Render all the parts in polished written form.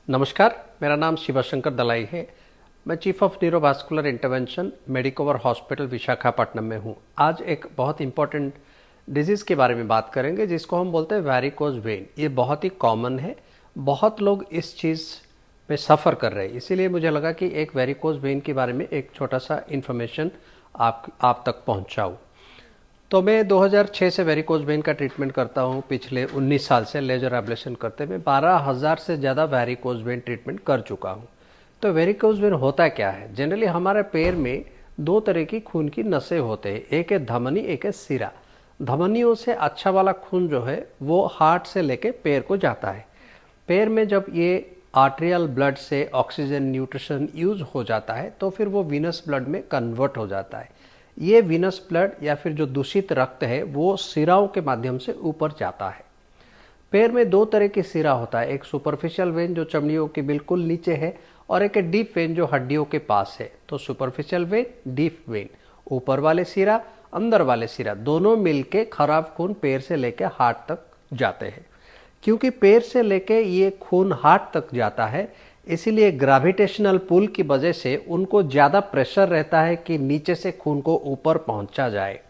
नमस्कार, मेरा नाम शिवशंकर दलाई है। मैं chief of neurovascular intervention Medicover hospital Visakhapatnam में हूँ। आज एक बहुत इंपॉर्टेंट डिजीज़ के बारे में बात करेंगे जिसको हम बोलते हैं वैरिकोज वेन। ये बहुत ही कॉमन है, बहुत लोग इस चीज़ में सफ़र कर रहे हैं, इसीलिए मुझे लगा कि एक वैरिकोज वेन के बारे में एक छोटा सा इन्फॉर्मेशन आप तक पहुँचाऊँ। तो मैं 2006 से वेरिकोज वेन का ट्रीटमेंट करता हूँ। पिछले 19 साल से लेजर एब्लेशन करते हुए 12,000 से ज़्यादा वेरिकोज वेन ट्रीटमेंट कर चुका हूँ। तो वेरिकोज वेन होता क्या है? जनरली हमारे पैर में दो तरह की खून की नसें होते हैं, एक है धमनी, एक है सिरा। धमनियों से अच्छा वाला खून जो है वो हार्ट से लेके पैर को जाता है। पैर में जब ये आर्टेरियल ब्लड से ऑक्सीजन न्यूट्रिशन यूज हो जाता है तो फिर वो वीनस ब्लड में कन्वर्ट हो जाता है। ये वीनस ब्लड या फिर जो दूषित रक्त है वो सिराओं के माध्यम से ऊपर जाता है। पैर में दो तरह की सिरा होता है, एक सुपरफिशियल वेन जो चमड़ियों के बिल्कुल नीचे है और एक डीप वेन जो हड्डियों के पास है। तो सुपरफिशियल वेन, डीप वेन, ऊपर वाले सिरा, अंदर वाले सिरा, दोनों मिलके खराब खून पैर से लेके हार्ट तक जाते हैं। क्योंकि पैर से लेके ये खून हार्ट तक जाता है, इसीलिए ग्रेविटेशनल पुल की वजह से उनको ज़्यादा प्रेशर रहता है कि नीचे से खून को ऊपर पहुंचा जाए।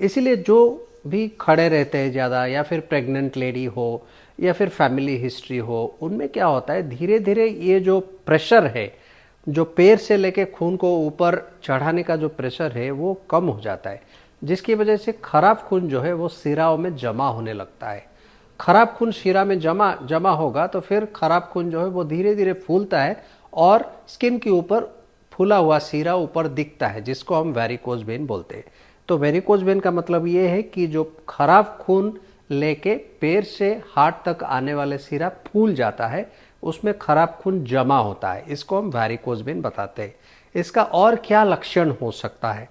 इसीलिए जो भी खड़े रहते हैं ज़्यादा, या फिर प्रेग्नेंट लेडी हो या फिर फैमिली हिस्ट्री हो, उनमें क्या होता है, धीरे धीरे ये जो प्रेशर है, जो पैर से लेके खून को ऊपर चढ़ाने का जो प्रेशर है वो कम हो जाता है, जिसकी वजह से खराब खून जो है वो सिराओं में जमा होने लगता है। खराब खून शिरा में जमा होगा तो फिर खराब खून जो है वो धीरे धीरे फूलता है और स्किन के ऊपर फूला हुआ सिरा ऊपर दिखता है, जिसको हम वेरिकोज वेन बोलते हैं। तो वेरिकोज वेन का मतलब ये है कि जो खराब खून लेके पैर से हार्ट तक आने वाले सिरा फूल जाता है, उसमें खराब खून जमा होता है, इसको हम वेरिकोज वेन बताते हैं। इसका और क्या लक्षण हो सकता है?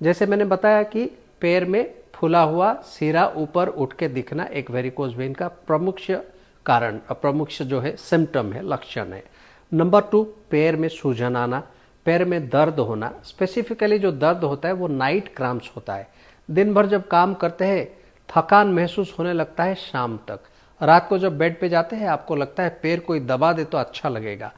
जैसे मैंने बताया कि पैर में फूला हुआ सिरा ऊपर उठ के दिखना एक वेरिकोज वेन का प्रमुख जो है सिम्टम है, लक्षण है। नंबर 2, पैर में सूजन आना, पैर में दर्द होना। स्पेसिफिकली जो दर्द होता है वो नाइट क्रैम्प्स होता है। दिन भर जब काम करते हैं थकान महसूस होने लगता है शाम तक। रात को जब बेड पे जाते हैं आपको लगता है पैर कोई दबा दे तो अच्छा लगेगा,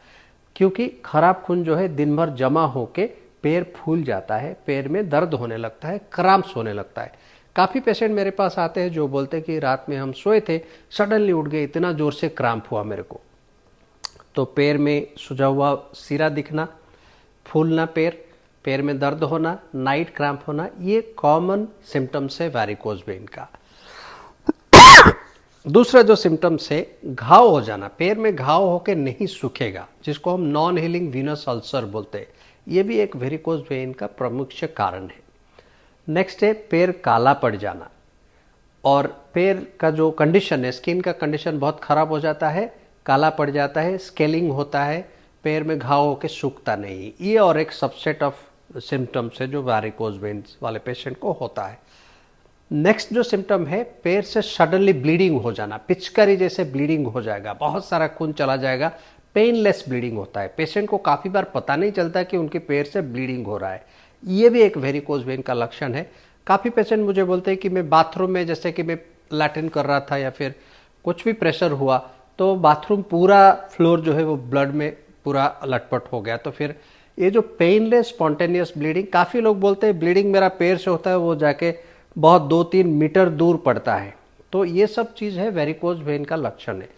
क्योंकि खराब खून जो है दिन भर जमा होके पैर फूल जाता है, पैर में दर्द होने लगता है, क्रैम्प्स होने लगता है। काफ़ी पेशेंट मेरे पास आते हैं जो बोलते हैं कि रात में हम सोए थे, सडनली उठ गए, इतना ज़ोर से क्रैम्प हुआ मेरे को। तो पैर में सूजा हुआ सिरा दिखना, फूलना पैर में दर्द होना, नाइट क्रैम्प होना, ये कॉमन सिम्टम्स है वैरिकोज वेन का। दूसरा जो सिम्टम्स है, घाव हो जाना, पैर में घाव होकर नहीं सूखेगा, जिसको हम नॉन हीलिंग वीनस अल्सर बोलते हैं। ये भी एक वेरिकोज वेन का प्रमुख कारण है। नेक्स्ट है पैर काला पड़ जाना, और पैर का जो कंडीशन है, स्किन का कंडीशन बहुत ख़राब हो जाता है, काला पड़ जाता है, स्केलिंग होता है, पैर में घाव होकर सूखता नहीं। ये और एक सबसेट ऑफ सिम्टम्स है जो वैरिकोज वेन्स वाले पेशेंट को होता है। नेक्स्ट जो सिम्टम है, पैर से सडनली ब्लीडिंग हो जाना, पिचकारी जैसे ब्लीडिंग हो जाएगा, बहुत सारा खून चला जाएगा, पेनलेस ब्लीडिंग होता है। पेशेंट को काफ़ी बार पता नहीं चलता कि उनके पैर से ब्लीडिंग हो रहा है। ये भी एक वेरिकोज वेन का लक्षण है। काफ़ी पेशेंट मुझे बोलते हैं कि मैं बाथरूम में, जैसे कि मैं लैट्रिन कर रहा था या फिर कुछ भी प्रेशर हुआ तो बाथरूम पूरा फ्लोर जो है वो ब्लड में पूरा लटपट हो गया। तो फिर ये जो पेनलेस स्पॉन्टेनियस ब्लीडिंग, काफ़ी लोग बोलते हैं ब्लीडिंग मेरा पैर से होता है, वो जाके बहुत 2-3 मीटर दूर पड़ता है। तो ये सब चीज़ है वेरिकोज वेन का लक्षण है।